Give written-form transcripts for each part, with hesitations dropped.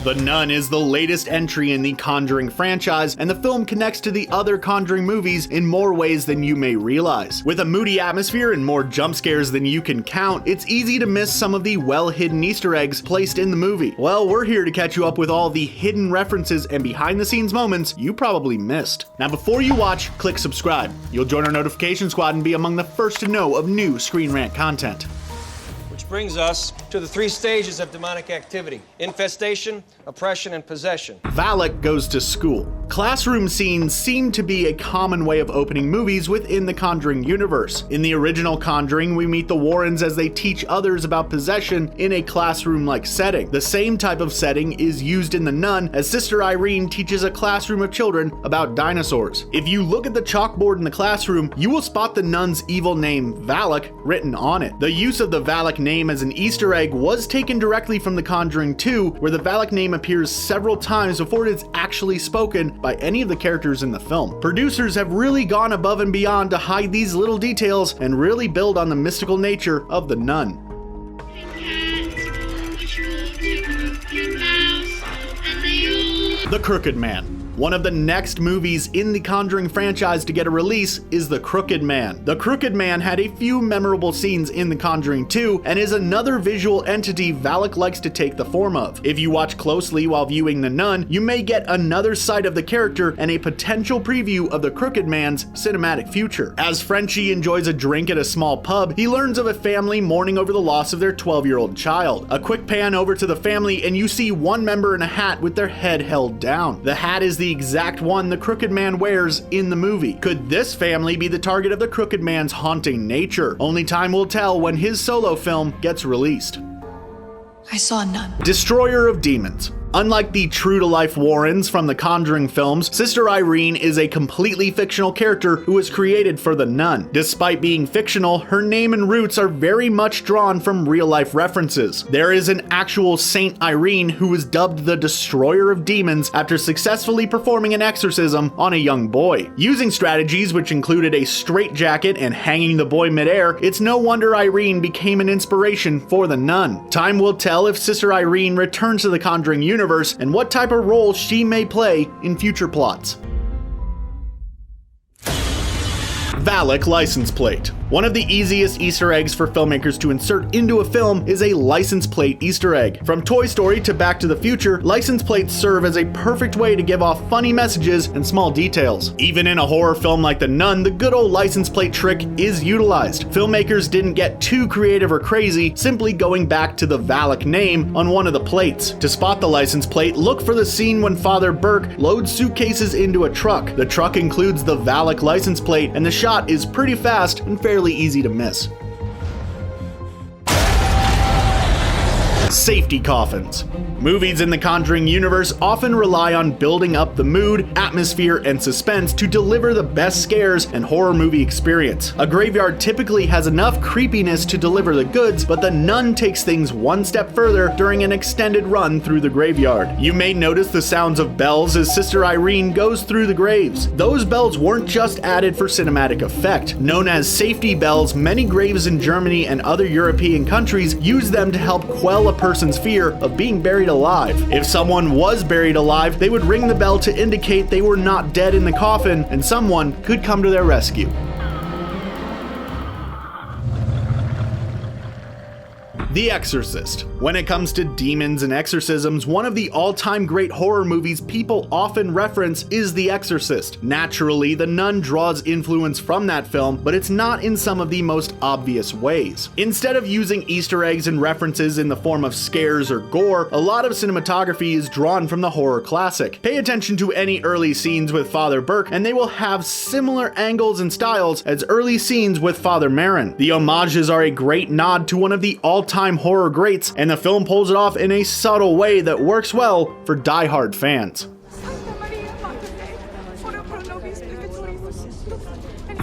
The Nun is the latest entry in the Conjuring franchise, and the film connects to the other Conjuring movies in more ways than you may realize. With a moody atmosphere and more jump scares than you can count, it's easy to miss some of the well-hidden Easter eggs placed in the movie. Well, we're here to catch you up with all the hidden references and behind-the-scenes moments you probably missed. Now, before you watch, click subscribe. You'll join our notification squad and be among the first to know of new ScreenRant content. Which brings us to the three stages of demonic activity: infestation, oppression, and possession. Valak goes to school. Classroom scenes seem to be a common way of opening movies within the Conjuring universe. In the original Conjuring, we meet the Warrens as they teach others about possession in a classroom-like setting. The same type of setting is used in The Nun, as Sister Irene teaches a classroom of children about dinosaurs. If you look at the chalkboard in the classroom, you will spot the nun's evil name, Valak, written on it. The use of the Valak name as an Easter egg was taken directly from The Conjuring 2, where the Valak name appears several times before it is actually spoken by any of the characters in the film. Producers have really gone above and beyond to hide these little details and really build on the mystical nature of The Nun. The Crooked Man. One of the next movies in the Conjuring franchise to get a release is The Crooked Man. The Crooked Man had a few memorable scenes in The Conjuring 2 and is another visual entity Valak likes to take the form of. If you watch closely while viewing The Nun, you may get another side of the character and a potential preview of the Crooked Man's cinematic future. As Frenchie enjoys a drink at a small pub, he learns of a family mourning over the loss of their 12-year-old child. A quick pan over to the family and you see one member in a hat with their head held down. The hat is the exact one the Crooked Man wears in the movie. Could this family be the target of the Crooked Man's haunting nature? Only time will tell when his solo film gets released. I saw a nun. Destroyer of Demons. Unlike the true-to-life Warrens from the Conjuring films, Sister Irene is a completely fictional character who was created for The Nun. Despite being fictional, her name and roots are very much drawn from real-life references. There is an actual Saint Irene who was dubbed the Destroyer of Demons after successfully performing an exorcism on a young boy. Using strategies which included a straitjacket and hanging the boy midair, it's no wonder Irene became an inspiration for The Nun. Time will tell if Sister Irene returns to the Conjuring universe and what type of role she may play in future plots. Valak license plate. One of the easiest Easter eggs for filmmakers to insert into a film is a license plate Easter egg. From Toy Story to Back to the Future, license plates serve as a perfect way to give off funny messages and small details. Even in a horror film like The Nun, the good old license plate trick is utilized. Filmmakers didn't get too creative or crazy, simply going back to the Valak name on one of the plates. To spot the license plate, look for the scene when Father Burke loads suitcases into a truck. The truck includes the Valak license plate, and the shot is pretty fast and fairly easy to miss. Safety coffins. Movies in the Conjuring universe often rely on building up the mood, atmosphere, and suspense to deliver the best scares and horror movie experience. A graveyard typically has enough creepiness to deliver the goods, but The Nun takes things one step further during an extended run through the graveyard. You may notice the sounds of bells as Sister Irene goes through the graves. Those bells weren't just added for cinematic effect. Known as safety bells, many graves in Germany and other European countries use them to help quell a person's fear of being buried alive. If someone was buried alive, they would ring the bell to indicate they were not dead in the coffin and someone could come to their rescue. The Exorcist. When it comes to demons and exorcisms, one of the all-time great horror movies people often reference is The Exorcist. Naturally, The Nun draws influence from that film, but it's not in some of the most obvious ways. Instead of using Easter eggs and references in the form of scares or gore, a lot of cinematography is drawn from the horror classic. Pay attention to any early scenes with Father Burke, and they will have similar angles and styles as early scenes with Father Marin. The homages are a great nod to one of the all-time horror greats, and the film pulls it off in a subtle way that works well for die-hard fans.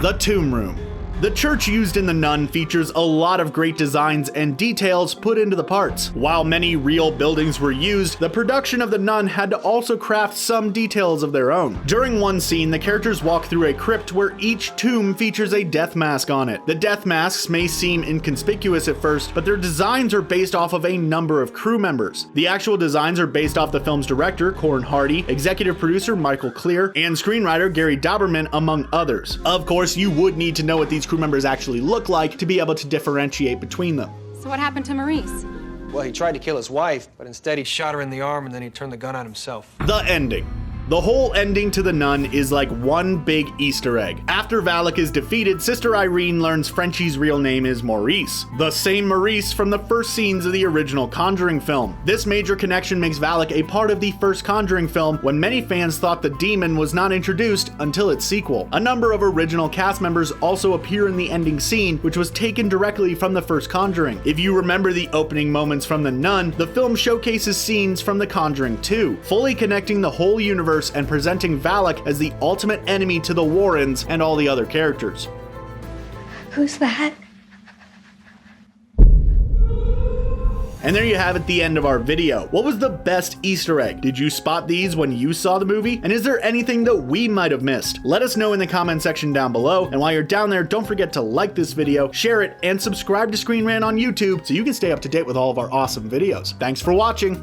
The Tomb Room. The church used in The Nun features a lot of great designs and details put into the parts. While many real buildings were used, the production of The Nun had to also craft some details of their own. During one scene, the characters walk through a crypt where each tomb features a death mask on it. The death masks may seem inconspicuous at first, but their designs are based off of a number of crew members. The actual designs are based off the film's director, Corin Hardy, executive producer Michael Clear, and screenwriter Gary Dauberman, among others. Of course, you would need to know what these crew members actually look like to be able to differentiate between them. So what happened to Maurice? Well, he tried to kill his wife, but instead he shot her in the arm and then he turned the gun on himself. The ending. The whole ending to The Nun is like one big Easter egg. After Valak is defeated, Sister Irene learns Frenchie's real name is Maurice, the same Maurice from the first scenes of the original Conjuring film. This major connection makes Valak a part of the first Conjuring film, when many fans thought the demon was not introduced until its sequel. A number of original cast members also appear in the ending scene, which was taken directly from the first Conjuring. If you remember the opening moments from The Nun, the film showcases scenes from The Conjuring 2, fully connecting the whole universe and presenting Valak as the ultimate enemy to the Warrens and all the other characters. Who's that? And there you have it, the end of our video. What was the best Easter egg? Did you spot these when you saw the movie? And is there anything that we might have missed? Let us know in the comment section down below. And while you're down there, don't forget to like this video, share it, and subscribe to ScreenRant on YouTube so you can stay up to date with all of our awesome videos. Thanks for watching.